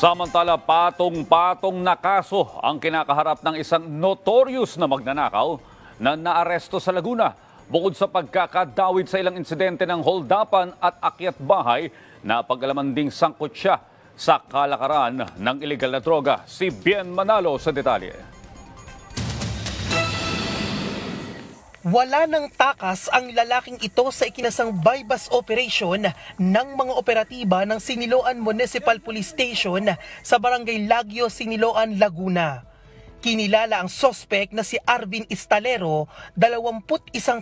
Samantala, patong-patong na kaso ang kinakaharap ng isang notorious na magnanakaw na naaresto sa Laguna. Bukod sa pagkakadawit sa ilang insidente ng holdapan at akyat bahay, napag-alaman ding sangkot siya sa kalakaran ng iligal na droga. Si Bien Manalo sa detalye. Wala ng takas ang lalaking ito sa ikinasang bypass operation ng mga operatiba ng Siniloan Municipal Police Station sa Barangay Lagyo, Siniloan, Laguna. Kinilala ang sospek na si Arvin Istalero, 21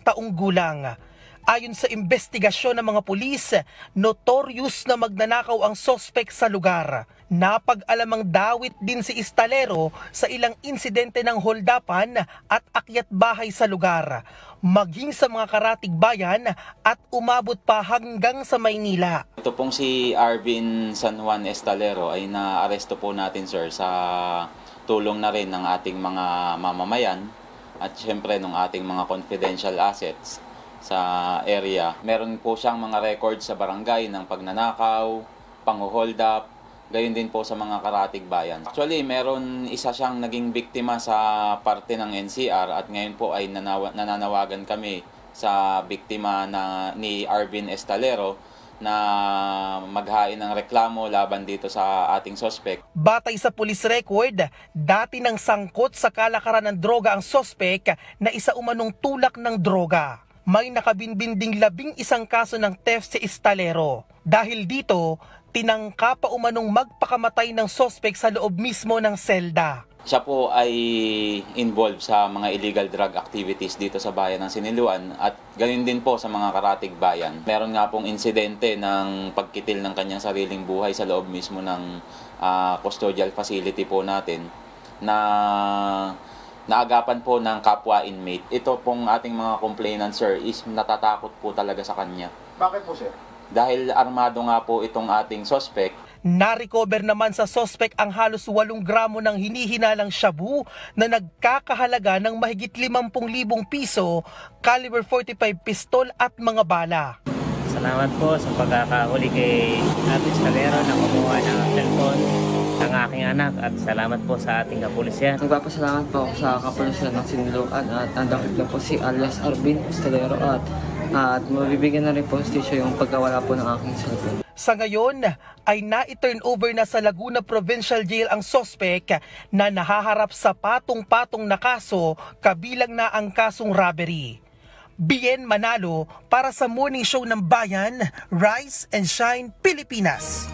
taong gulang. Ayon sa investigasyon ng mga pulis, notorious na magnanakaw ang sospek sa lugar. Napag-alamang dawit din si Istalero sa ilang insidente ng holdapan at akyat bahay sa lugar, maging sa mga karatig bayan at umabot pa hanggang sa Maynila. Ito pong si Arvin San Juan Estalero ay naaresto po natin, sir, sa tulong na rin ng ating mga mamamayan at syempre ng ating mga confidential assets sa area. Meron po siyang mga records sa barangay ng pagnanakaw, pang-hold up, gayon din po sa mga karatig bayan. Actually, meron isa siyang naging biktima sa parte ng NCR at ngayon po ay nananawagan kami sa biktima ni Arvin Estalero na maghain ng reklamo laban dito sa ating suspect. Batay sa police record, dati nang sangkot sa kalakaran ng droga ang suspect na isa umanong tulak ng droga. May nakabinbinding 11 kaso ng theft si Estalero. Dahil dito, tinangka pa umanong magpakamatay ng suspect sa loob mismo ng selda. Siya po ay involved sa mga illegal drug activities dito sa bayan ng Siniloan at gayon din po sa mga karatig bayan. Meron nga pong insidente ng pagkitil ng kanyang sariling buhay sa loob mismo ng custodial facility po natin na naagapan po ng kapwa inmate. Ito pong ating mga complainant, sir, is natatakot po talaga sa kanya. Bakit po, sir? Dahil armado nga po itong ating suspect. Na-recover naman sa suspect ang halos 8 gramo ng hinihinalang shabu na nagkakahalaga ng mahigit 50,000 piso, caliber 45 pistol at mga bala. Salamat po sa pagkakahuli kay Arvin Estalero na kumuha ng cellphone ng aking anak at salamat po sa ating kapulisyan. Nagpapasalamat po ako sa kapulisyan ng Siniloan at nandakit na po si alias Arvin Estalero at mabibigyan na rin po station yung pagkawala po ng aking cellphone. Sa ngayon ay na-turn over na sa Laguna Provincial Jail ang sospek na nahaharap sa patong-patong na kaso kabilang na ang kasong robbery. Bien Manalo para sa Morning Show ng Bayan, Rise and Shine, Pilipinas.